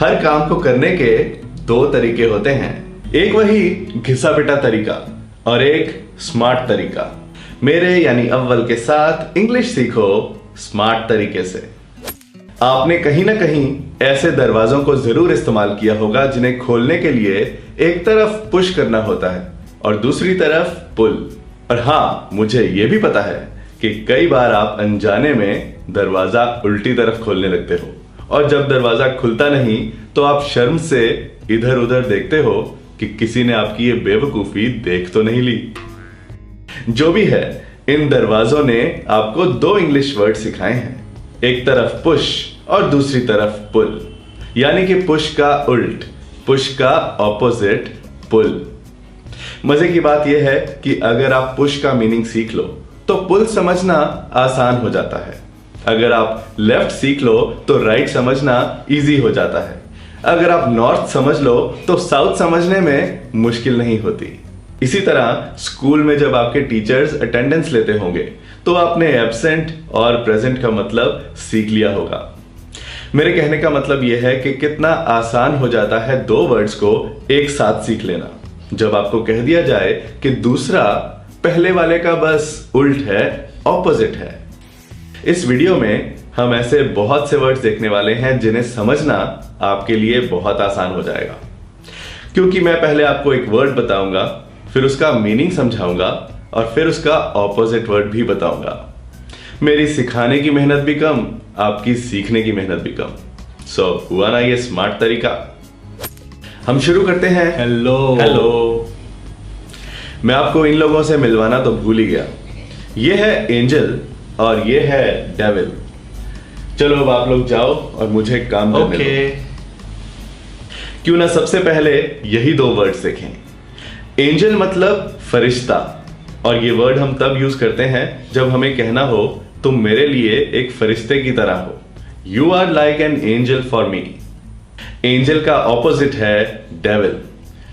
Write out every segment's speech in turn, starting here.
हर काम को करने के दो तरीके होते हैं, एक वही घिसा पिटा तरीका और एक स्मार्ट तरीका। मेरे यानी अव्वल के साथ इंग्लिश सीखो स्मार्ट तरीके से। आपने कहीं ना कहीं ऐसे दरवाजों को जरूर इस्तेमाल किया होगा जिन्हें खोलने के लिए एक तरफ पुश करना होता है और दूसरी तरफ पुल। और हाँ, मुझे यह भी पता है कि कई बार आप अनजाने में दरवाजा उल्टी तरफ खोलने लगते हो और जब दरवाजा खुलता नहीं तो आप शर्म से इधर उधर देखते हो कि किसी ने आपकी ये बेवकूफी देख तो नहीं ली। जो भी है, इन दरवाजों ने आपको दो इंग्लिश वर्ड सिखाए हैं, एक तरफ पुश और दूसरी तरफ पुल। यानी कि पुश का उल्ट, पुश का ऑपोजिट पुल। मजे की बात यह है कि अगर आप पुश का मीनिंग सीख लो तो पुल समझना आसान हो जाता है। अगर आप लेफ्ट सीख लो तो राइट समझना इजी हो जाता है। अगर आप नॉर्थ समझ लो तो साउथ समझने में मुश्किल नहीं होती। इसी तरह स्कूल में जब आपके टीचर्स अटेंडेंस लेते होंगे तो आपने एब्सेंट और प्रेजेंट का मतलब सीख लिया होगा। मेरे कहने का मतलब यह है कि कितना आसान हो जाता है दो वर्ड्स को एक साथ सीख लेना जब आपको कह दिया जाए कि दूसरा पहले वाले का बस उल्ट है, ऑपोजिट है। इस वीडियो में हम ऐसे बहुत से वर्ड्स देखने वाले हैं जिन्हें समझना आपके लिए बहुत आसान हो जाएगा, क्योंकि मैं पहले आपको एक वर्ड बताऊंगा, फिर उसका मीनिंग समझाऊंगा और फिर उसका ऑपोजिट वर्ड भी बताऊंगा। मेरी सिखाने की मेहनत भी कम, आपकी सीखने की मेहनत भी कम। सो हुआ ना ये स्मार्ट तरीका। हम शुरू करते हैं। हेलो। मैं आपको इन लोगों से मिलवाना तो भूल ही गया। ये है एंजल और ये है डेविल। चलो अब आप लोग जाओ और मुझे काम करने दो। क्यों ना सबसे पहले यही दो वर्ड सीखें। एंजल मतलब फरिश्ता, और ये वर्ड हम तब यूज करते हैं जब हमें कहना हो तुम मेरे लिए एक फरिश्ते की तरह हो। You are like an angel for me. Angel का ऑपोजिट है डेविल।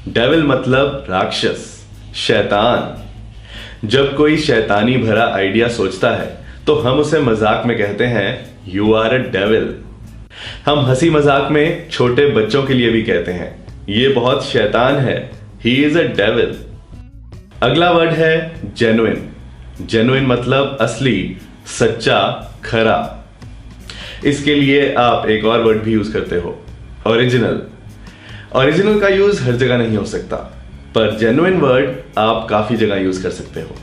डेविल मतलब राक्षस, शैतान। जब कोई शैतानी भरा आइडिया सोचता है तो हम उसे मजाक में कहते हैं यू आर अ डेविल। हम हंसी मजाक में छोटे बच्चों के लिए भी कहते हैं ये बहुत शैतान है, ही इज अ डेविल। अगला वर्ड है जेन्युइन। जेन्युइन मतलब असली, सच्चा, खरा। इसके लिए आप एक और वर्ड भी यूज करते हो, ओरिजिनल। ओरिजिनल का यूज हर जगह नहीं हो सकता, पर जेन्युइन वर्ड आप काफी जगह यूज कर सकते हो।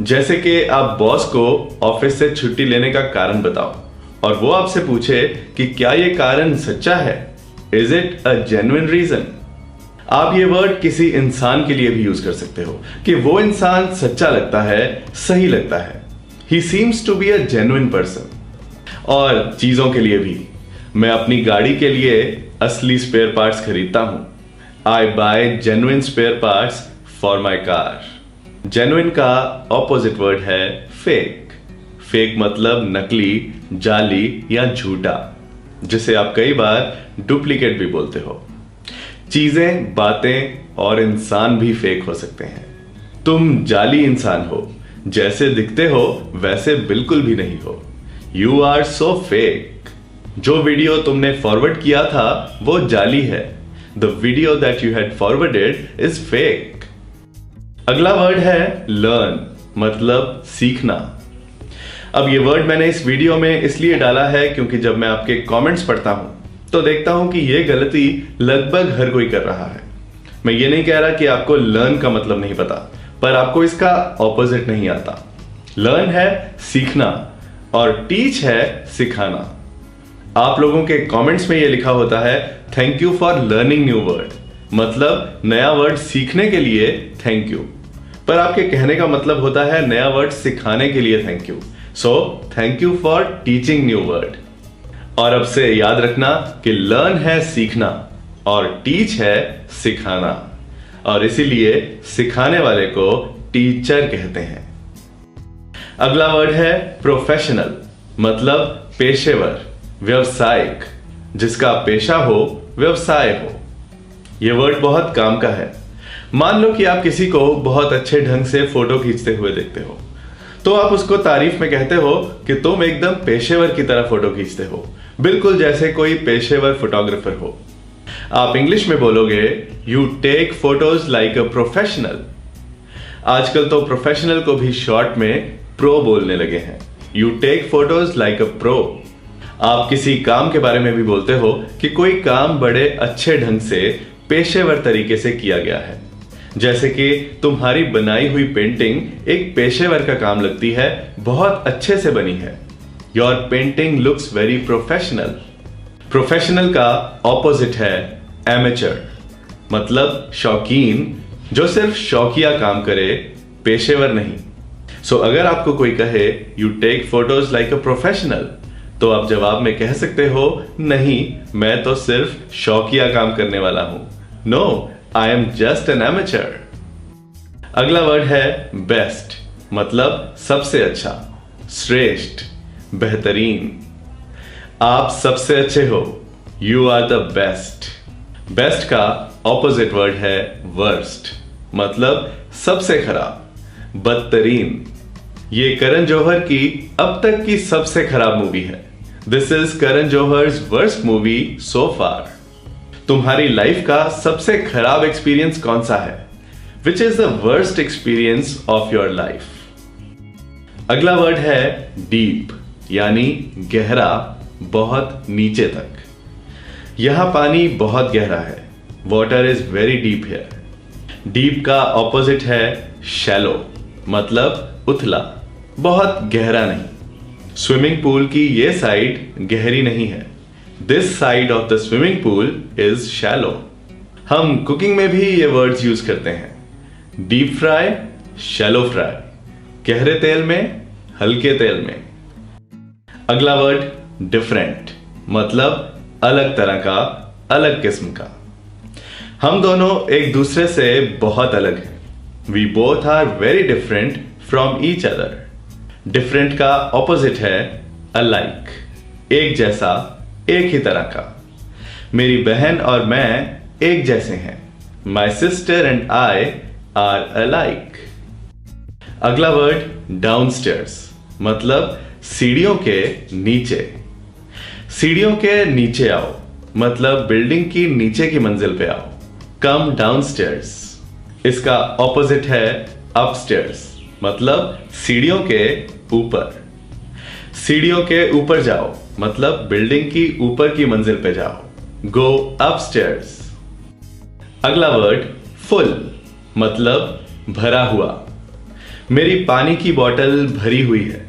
जैसे कि आप बॉस को ऑफिस से छुट्टी लेने का कारण बताओ और वो आपसे पूछे कि क्या ये कारण सच्चा है, is it a genuine reason. आप ये वर्ड किसी इंसान के लिए भी यूज कर सकते हो कि वो इंसान सच्चा लगता है, सही लगता है, he seems to be a genuine person. और चीजों के लिए भी, मैं अपनी गाड़ी के लिए असली स्पेयर पार्ट्स खरीदता हूं। I buy genuine spare parts for my car. Genuine का ऑपोजिट वर्ड है फेक। फेक मतलब नकली, जाली या झूठा, जिसे आप कई बार डुप्लीकेट भी बोलते हो। चीजें, बातें और इंसान भी फेक हो सकते हैं। तुम जाली इंसान हो, जैसे दिखते हो वैसे बिल्कुल भी नहीं हो। You are so fake. जो वीडियो तुमने फॉरवर्ड किया था वो जाली है। The video that you had forwarded is fake. अगला वर्ड है लर्न, मतलब सीखना। अब ये वर्ड मैंने इस वीडियो में इसलिए डाला है क्योंकि जब मैं आपके कमेंट्स पढ़ता हूं तो देखता हूं कि ये गलती लगभग हर कोई कर रहा है। मैं ये नहीं कह रहा कि आपको लर्न का मतलब नहीं पता, पर आपको इसका ऑपोजिट नहीं आता। लर्न है सीखना और टीच है सिखाना। आप लोगों के कमेंट्स में ये लिखा होता है thank you for learning new word, मतलब नया वर्ड सीखने के लिए थैंक यू। पर आपके कहने का मतलब होता है नया वर्ड सिखाने के लिए thank you. So thank you for teaching new word. और अब से याद रखना कि लर्न है सीखना और टीच है सिखाना, और इसीलिए सिखाने वाले को टीचर कहते हैं। अगला वर्ड है प्रोफेशनल, मतलब पेशेवर, व्यवसायिक, जिसका पेशा हो, व्यवसाय हो। यह वर्ड बहुत काम का है। मान लो कि आप किसी को बहुत अच्छे ढंग से फोटो खींचते हुए देखते हो, तो आप उसको तारीफ में कहते हो कि तुम एकदम पेशेवर की तरह फोटो खींचते हो, बिल्कुल जैसे कोई पेशेवर फोटोग्राफर हो। आप इंग्लिश में बोलोगे you take photos like a professional. आजकल तो प्रोफेशनल को भी शॉर्ट में प्रो बोलने लगे हैं। You take photos like a pro. आप किसी काम के बारे में भी बोलते हो कि कोई काम बड़े अच्छे ढंग से पेशेवर तरीके से किया गया है। जैसे कि तुम्हारी बनाई हुई पेंटिंग एक पेशेवर का काम लगती है, बहुत अच्छे से बनी है। Your painting looks very professional. Professional का ऑपोजिट है एमेचर, मतलब शौकीन, जो सिर्फ शौकिया काम करे, पेशेवर नहीं। सो अगर आपको कोई कहे you take photos like a professional, तो आप जवाब में कह सकते हो नहीं, मैं तो सिर्फ शौकिया काम करने वाला हूं। No, I am just an amateur. अगला वर्ड है बेस्ट, मतलब सबसे अच्छा, श्रेष्ठ, बेहतरीन। आप सबसे अच्छे हो, you are the best. Best का ऑपोजिट वर्ड है वर्स्ट, मतलब सबसे खराब, बदतरीन। ये करण जौहर की अब तक की सबसे खराब मूवी है। This is Karan Johar's worst movie so far. तुम्हारी लाइफ का सबसे खराब एक्सपीरियंस कौन सा है? Which is the worst experience of your life? अगला वर्ड है डीप, यानी गहरा, बहुत नीचे तक। यहां पानी बहुत गहरा है। Water is very deep here. Deep का ऑपोजिट है शैलो, मतलब उथला, बहुत गहरा नहीं। स्विमिंग पूल की ये साइड गहरी नहीं है। This side of the swimming pool is shallow. हम कुकिंग में भी ये वर्ड्स यूज करते हैं। डीप फ्राई, शैलो फ्राई, गहरे तेल में, हल्के तेल में। अगला वर्ड डिफरेंट, मतलब अलग तरह का, अलग किस्म का। हम दोनों एक दूसरे से बहुत अलग हैं। We both are very different from each other. Different का ऑपोजिट है अलाइक, एक जैसा, एक ही तरह का। मेरी बहन और मैं एक जैसे हैं। My sister and I R alike. अगला वर्ड डाउनस्टेयर्स, मतलब सीढ़ियों के नीचे। सीढ़ियों के नीचे आओ, मतलब बिल्डिंग की नीचे की मंजिल पे आओ। कम डाउनस्टेयर्स। इसका ऑपोजिट है अपस्टेयर्स, मतलब सीढ़ियों के ऊपर। सीढ़ियों के ऊपर जाओ, मतलब बिल्डिंग की ऊपर की मंजिल पे जाओ। गो अपस्टेयर्स। अगला वर्ड फुल, मतलब भरा हुआ। मेरी पानी की बोतल भरी हुई है।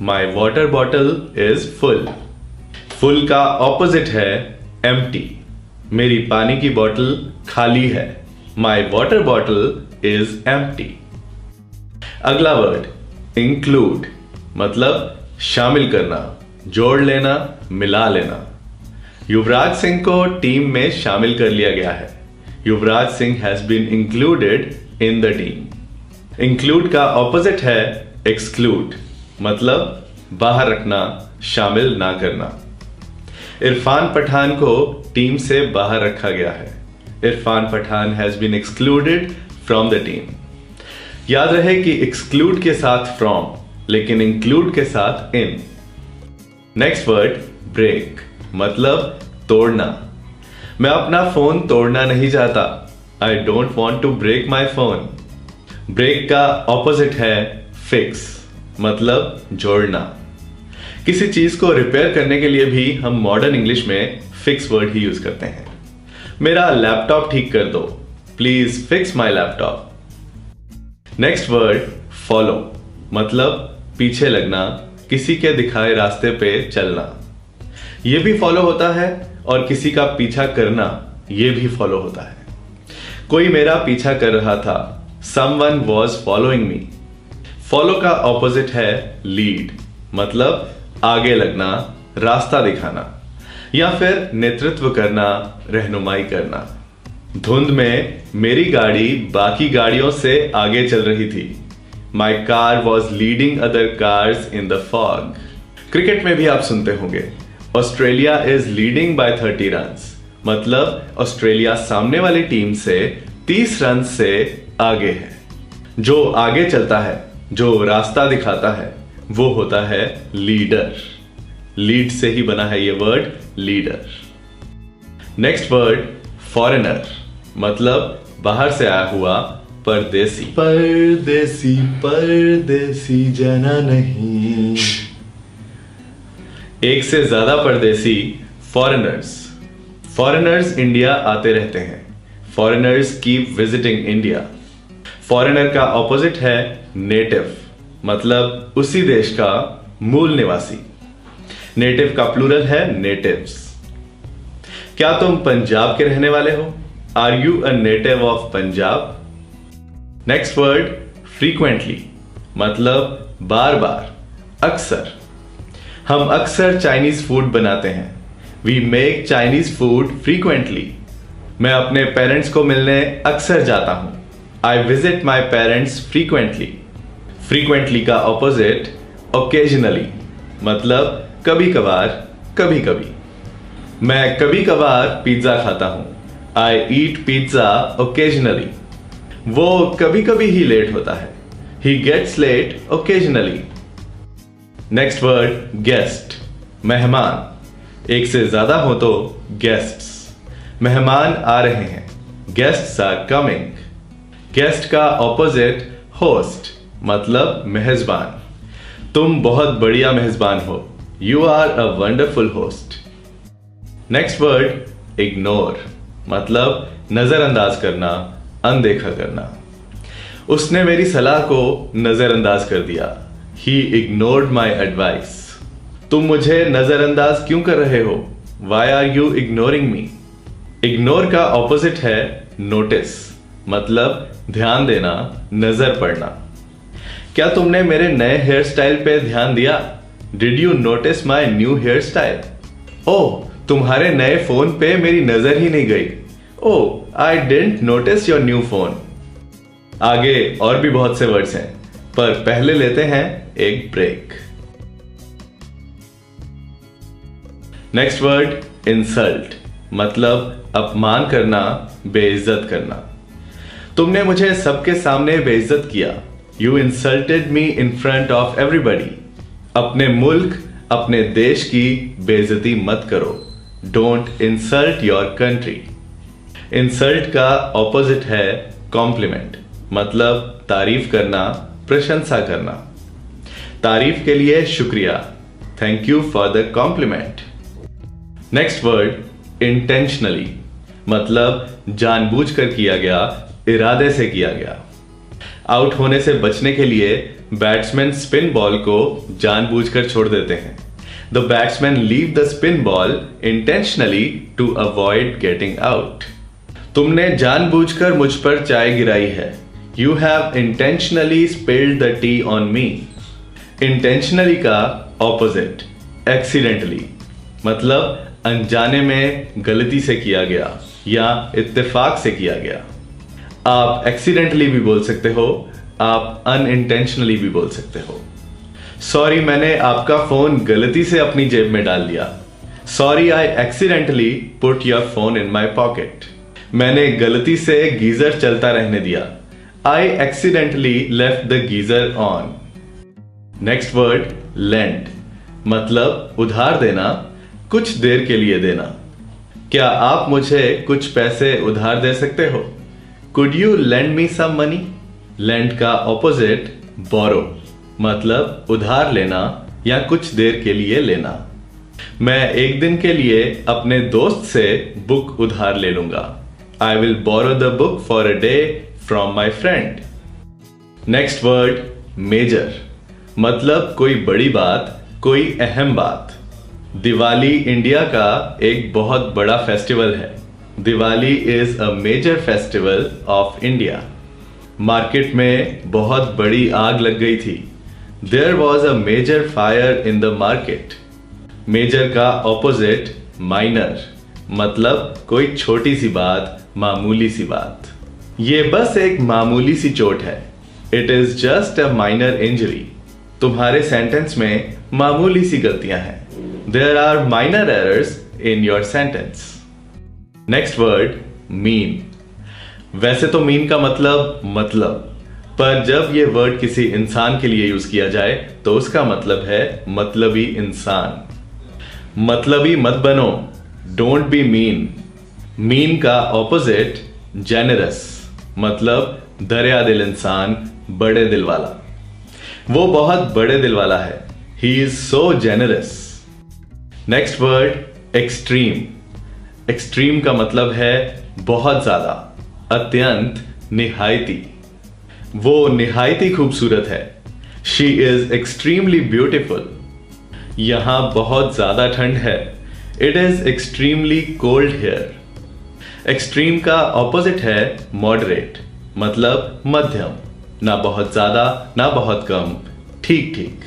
My water bottle is full. Full का ऑपोजिट है एम्प्टी। मेरी पानी की बोतल खाली है। My water bottle is empty. अगला वर्ड इंक्लूड, मतलब शामिल करना, जोड़ लेना, मिला लेना। युवराज सिंह को टीम में शामिल कर लिया गया है। Yuvraj Singh has been included in the team. Include का ऑपोजिट है एक्सक्लूड, मतलब बाहर रखना, शामिल ना करना। इरफान पठान को टीम से बाहर रखा गया है। Irfan Pathan has been excluded from the team. याद रहे कि एक्सक्लूड के साथ फ्रॉम, लेकिन इंक्लूड के साथ इन। नेक्स्ट वर्ड ब्रेक, मतलब तोड़ना। मैं अपना फोन तोड़ना नहीं चाहता। I don't want to break my phone. Break का ऑपोजिट है फिक्स, मतलब जोड़ना। किसी चीज को रिपेयर करने के लिए भी हम मॉडर्न इंग्लिश में फिक्स वर्ड ही यूज करते हैं। मेरा लैपटॉप ठीक कर दो, please fix my laptop. Next word follow, मतलब पीछे लगना, किसी के दिखाए रास्ते पे चलना। यह भी फॉलो होता है, और किसी का पीछा करना, यह भी फॉलो होता है। कोई मेरा पीछा कर रहा था। Someone was following me। Follow का ऑपोजिट है लीड, मतलब आगे लगना, रास्ता दिखाना, या फिर नेतृत्व करना, रहनुमाई करना। धुंध में मेरी गाड़ी बाकी गाड़ियों से आगे चल रही थी। My car was leading other cars in the fog. Cricket में भी आप सुनते होंगे Australia is leading by 30 runs, मतलब ऑस्ट्रेलिया सामने वाली टीम से 30 रन से आगे है। जो आगे चलता है, जो रास्ता दिखाता है, वो होता है लीडर। लीड से ही बना है ये word leader. Next word foreigner मतलब बाहर से आया हुआ परदेसी। परदेसी परदेसी जाना नहीं। एक से ज्यादा परदेसी फॉरेनर्स। फॉरेनर्स इंडिया आते रहते हैं। Foreigners keep visiting India. Foreigner का ऑपोजिट है नेटिव मतलब उसी देश का मूल निवासी। नेटिव का प्लूरल है नेटिव्स। क्या तुम पंजाब के रहने वाले हो? Are you a native of Punjab? Next word frequently मतलब बार बार, अक्सर। हम अक्सर चाइनीज फूड बनाते हैं। We make Chinese food frequently. मैं अपने पेरेंट्स को मिलने अक्सर जाता हूं। I visit my parents frequently. Frequently का ऑपोजिट ओकेजनली मतलब कभी कभार, कभी कभी। मैं कभी कभार पिज्जा खाता हूं। I eat pizza occasionally. वो कभी कभी ही लेट होता है। He gets late occasionally. Next word guest मेहमान। एक से ज्यादा हो तो गेस्ट्स। मेहमान आ रहे हैं। Guests are coming. गेस्ट का ऑपोजिट होस्ट मतलब मेहजबान। तुम बहुत बढ़िया मेहजबान हो। You are a wonderful host. Next word ignore मतलब नजरअंदाज करना, अनदेखा करना। उसने मेरी सलाह को नजरअंदाज कर दिया। He ignored my advice. तुम मुझे नजरअंदाज क्यों कर रहे हो? Why are you ignoring me? Ignore का ऑपोजिट है नोटिस मतलब ध्यान देना, नजर पड़ना। क्या तुमने मेरे नए हेयर स्टाइल पे ध्यान दिया? Did you notice my new hair style? Oh, तुम्हारे नए फोन पे मेरी नजर ही नहीं गई। Oh, I didn't notice your new phone. आगे और भी बहुत से वर्ड्स हैं, पर पहले लेते हैं एक ब्रेक। नेक्स्ट वर्ड इंसल्ट मतलब अपमान करना, बेइज्जत करना। तुमने मुझे सबके सामने बेइज्जत किया। You insulted me in front of everybody. अपने मुल्क, अपने देश की बेइज्जती मत करो। Don't insult your country. Insult का ऑपोजिट है कॉम्प्लीमेंट मतलब तारीफ करना, प्रशंसा करना। तारीफ के लिए शुक्रिया। Thank you for the compliment. Next word intentionally मतलब जानबूझकर किया गया, इरादे से किया गया। आउट होने से बचने के लिए बैट्समैन स्पिन बॉल को जानबूझकर छोड़ देते हैं। The batsman leave the spin ball intentionally to avoid getting out. तुमने जानबूझकर मुझ पर चाय गिराई है। You have intentionally spilled the tea on me. Intentionally का ऑपोजिट एक्सीडेंटली मतलब अनजाने में, गलती से किया गया या इत्तेफाक से किया गया। आप एक्सीडेंटली भी बोल सकते हो, आप अनइंटेंशनली भी बोल सकते हो। सॉरी, मैंने आपका फोन गलती से अपनी जेब में डाल दिया। Sorry, I accidentally put your phone in my pocket. मैंने गलती से गीजर चलता रहने दिया। I accidentally left the geyser on. Next word lend मतलब उधार देना, कुछ देर के लिए देना। क्या आप मुझे कुछ पैसे उधार दे सकते हो? Could you lend me some money? Lend का ऑपोजिट borrow मतलब उधार लेना या कुछ देर के लिए लेना। मैं एक दिन के लिए अपने दोस्त से बुक उधार ले लूंगा। I will borrow the book for a day from my friend. Next word major मतलब कोई बड़ी बात, कोई अहम बात। दिवाली इंडिया का एक बहुत बड़ा फेस्टिवल है। Diwali is a major festival of India. Market में बहुत बड़ी आग लग गई थी। There was a major fire in the market. Major का ऑपोजिट माइनर मतलब कोई छोटी सी बात, मामूली सी बात। ये बस एक मामूली सी चोट है। It is just a minor injury. तुम्हारे सेंटेंस में मामूली सी गलतियां हैं। There are minor errors in your sentence. Next word mean. वैसे तो मीन का मतलब, पर जब यह वर्ड किसी इंसान के लिए यूज किया जाए तो उसका मतलब है मतलबी इंसान। मतलबी मत बनो, डोंट बी मीन। मीन का ऑपोजिट जेनरस, मतलब दरिया दिल इंसान, बड़े दिल वाला। वो बहुत बड़े दिल वाला है। He is so generous. Next word extreme. Extreme का मतलब है बहुत ज्यादा, अत्यंत, निहायती। वो निहायती खूबसूरत है। She is extremely beautiful. यहां बहुत ज्यादा ठंड है। It is extremely cold here. Extreme का ऑपोजिट है मॉडरेट, मतलब मध्यम, ना बहुत ज्यादा ना बहुत कम, ठीक ठीक।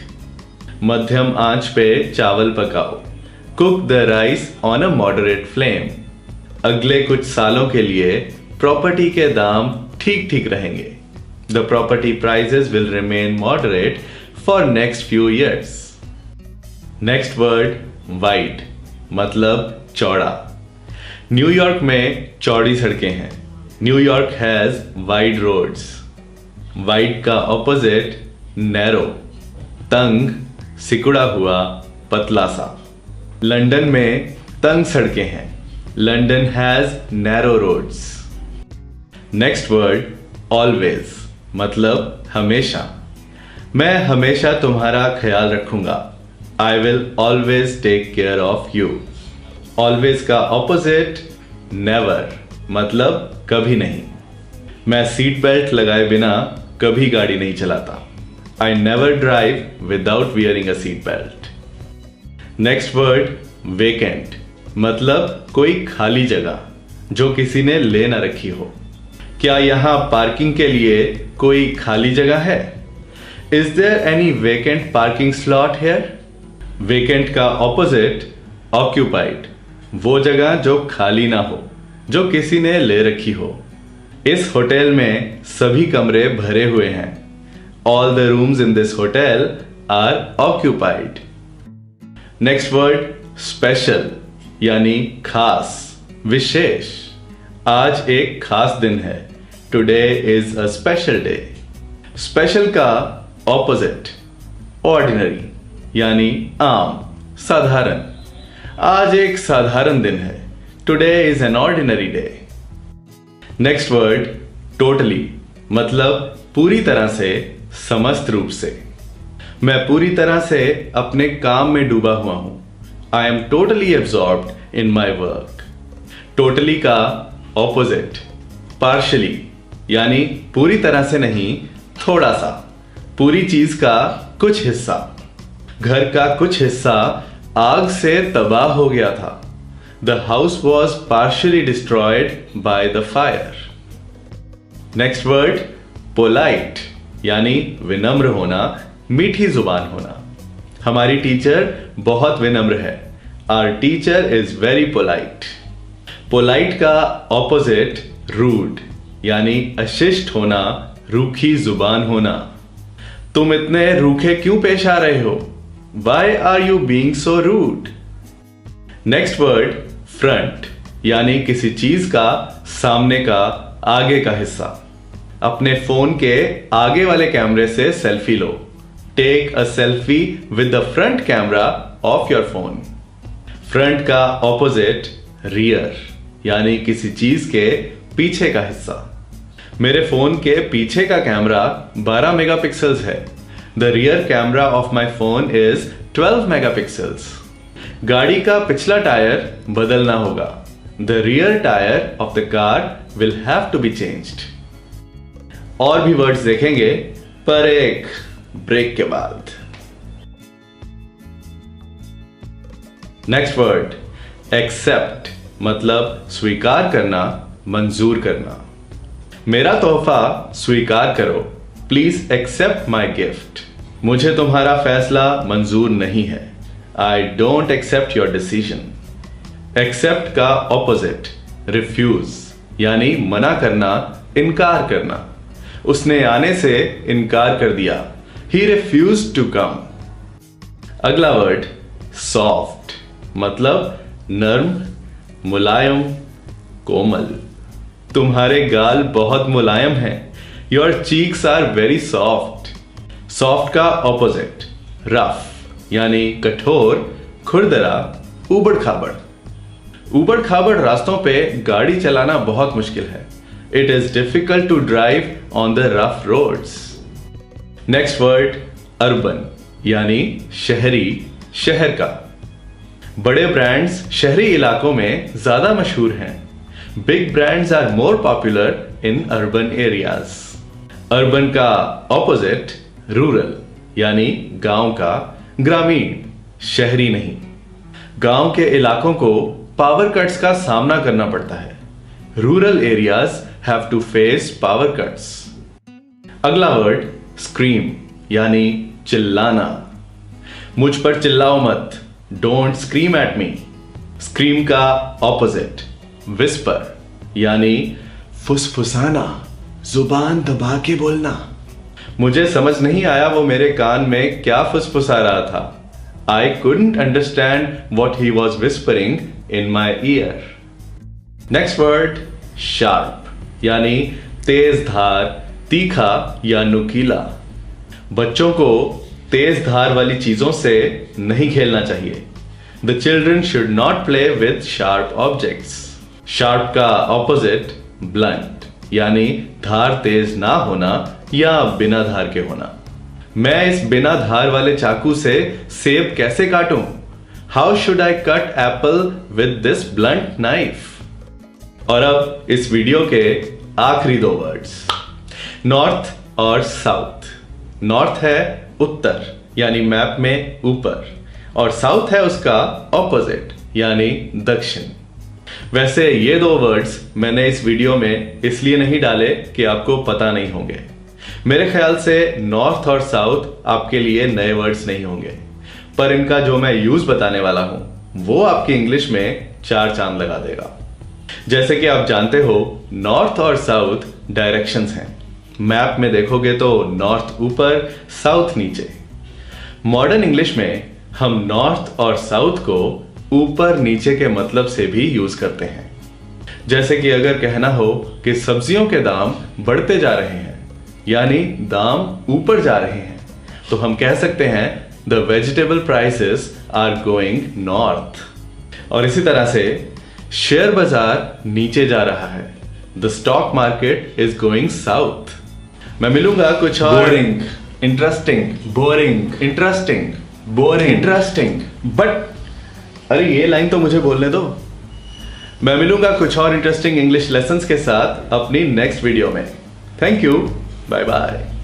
मध्यम आंच पे चावल पकाओ। Cook the rice on a moderate flame. अगले कुछ सालों के लिए प्रॉपर्टी के दाम ठीक ठीक रहेंगे। The property prices will remain moderate for next few years. Next word wide, मतलब चौड़ा। न्यूयॉर्क में चौड़ी सड़कें हैं। New York has wide roads. Wide का ऑपोजिट नैरो, तंग, सिकुड़ा हुआ, पतला सा। लंदन में तंग सड़कें हैं। London has narrow roads. Next word always, मतलब हमेशा। मैं हमेशा तुम्हारा ख्याल रखूंगा। I will always take care of you. Always का ऑपोजिट नेवर, मतलब कभी नहीं। मैं सीट बेल्ट लगाए बिना कभी गाड़ी नहीं चलाता। I never drive without wearing a seat belt. Next word vacant, मतलब कोई खाली जगह जो किसी ने ले ना रखी हो। क्या यहां पार्किंग के लिए कोई खाली जगह है? Is there any vacant parking slot here? Vacant का ऑपोजिट ऑक्यूपाइड, वो जगह जो खाली ना हो, जो किसी ने ले रखी हो। इस होटल में सभी कमरे भरे हुए हैं। All the rooms in this hotel are occupied. Next word special, यानी खास, विशेष। आज एक खास दिन है। Today is a special day. Special का ऑपोजिट ऑर्डिनरी, यानी आम, साधारण। आज एक साधारण दिन है। Today is an ordinary day. Next word totally, मतलब पूरी तरह से, समस्त रूप से। मैं पूरी तरह से अपने काम में डूबा हुआ हूं। I am totally absorbed in my work. Totally का ऑपोजिट पार्शली, यानी पूरी तरह से नहीं, थोड़ा सा, पूरी चीज का कुछ हिस्सा। घर का कुछ हिस्सा आग से तबाह हो गया था। The house was partially destroyed by the fire. Next word polite, यानी विनम्र होना, मीठी जुबान होना। हमारी टीचर बहुत विनम्र है। Our teacher is very polite. Polite का ऑपोजिट रूड, यानी अशिष्ट होना, रूखी जुबान होना। तुम इतने रूखे क्यों पेश आ रहे हो? Why are you being so rude? Next word front, यानी किसी चीज का सामने का, आगे का हिस्सा। अपने फोन के आगे वाले कैमरे से सेल्फी लो। Take a selfie with the front camera of your phone. Front का ऑपोजिट रियर, यानी किसी चीज के पीछे का हिस्सा। मेरे फोन के पीछे का कैमरा 12 मेगापिक्सल्स है। The rear camera of my phone is 12 megapixels. गाड़ी का पिछला टायर बदलना होगा। The rear tyre of the car will have to be changed. और भी वर्ड्स देखेंगे, पर एक ब्रेक के बाद। नेक्स्ट वर्ड एक्सेप्ट, मतलब स्वीकार करना, मंजूर करना। मेरा तोहफा स्वीकार करो। Please accept my gift. मुझे तुम्हारा फैसला मंजूर नहीं है। I don't accept your decision. Accept का ऑपोजिट रिफ्यूज, यानी मना करना, इनकार करना। उसने आने से इनकार कर दिया। He refuse to come. अगला वर्ड सॉफ्ट, मतलब नर्म, मुलायम, कोमल। तुम्हारे गाल बहुत मुलायम हैं। Your cheeks are very soft. Soft का ऑपोजिट रफ, यानी कठोर, खुरदरा, उबड़ खाबड़। ऊबड़ खाबड़ रास्तों पे गाड़ी चलाना बहुत मुश्किल है। It is difficult to drive on the rough roads. Next word urban, यानी शहरी, शहर का। बड़े ब्रांड्स शहरी इलाकों में ज्यादा मशहूर हैं। Big brands are more popular in urban areas. Urban का ऑपोजिट रूरल, यानी गांव का, ग्रामीण, शहरी नहीं। गांव के इलाकों को पावर कट्स का सामना करना पड़ता है। Rural areas have to face power cuts. अगला वर्ड स्क्रीम, यानी चिल्लाना। मुझ पर चिल्लाओ मत, don't scream at me. Scream का ऑपोजिट विस्पर, यानी फुसफुसाना, जुबान दबा के बोलना। मुझे समझ नहीं आया वो मेरे कान में क्या फुसफुसा रहा था। I couldn't understand what he was whispering in my year. Next word sharp, यानी तेज धार, तीखा या नुकीला। बच्चों को तेज धार वाली चीजों से नहीं खेलना चाहिए। The children should not play with sharp objects. Sharp का ऑपोजिट ब्लंट, यानी धार तेज ना होना या बिना धार के होना। मैं इस बिना धार वाले चाकू से सेब कैसे काटूं? How should I cut apple with this blunt knife? और अब इस वीडियो के आखिरी दो वर्ड्स, नॉर्थ और साउथ। नॉर्थ है उत्तर, यानी मैप में ऊपर, और साउथ है उसका ऑपोजिट, यानी दक्षिण। वैसे ये दो वर्ड्स मैंने इस वीडियो में इसलिए नहीं डाले कि आपको पता नहीं होंगे। मेरे ख्याल से नॉर्थ और साउथ आपके लिए नए वर्ड्स नहीं होंगे, पर इनका जो मैं यूज बताने वाला हूं वो आपकी इंग्लिश में 4 चांद लगा देगा। जैसे कि आप जानते हो, नॉर्थ और साउथ डायरेक्शंस हैं। मैप में देखोगे तो नॉर्थ ऊपर, साउथ नीचे। मॉडर्न इंग्लिश में हम नॉर्थ और साउथ को ऊपर नीचे के मतलब से भी यूज करते हैं। जैसे कि अगर कहना हो कि सब्जियों के दाम बढ़ते जा रहे हैं, यानी दाम ऊपर जा रहे हैं, तो हम कह सकते हैं the vegetable prices are going north. और इसी तरह से शेयर बाजार नीचे जा रहा है, the stock market is going south. मैं मिलूंगा कुछ और boring, interesting, boring, interesting, boring, interesting, but अरे ये लाइन तो मुझे बोलने दो। मैं मिलूंगा कुछ और इंटरेस्टिंग इंग्लिश लेसन्स के साथ अपनी नेक्स्ट वीडियो में। Thank you, bye bye.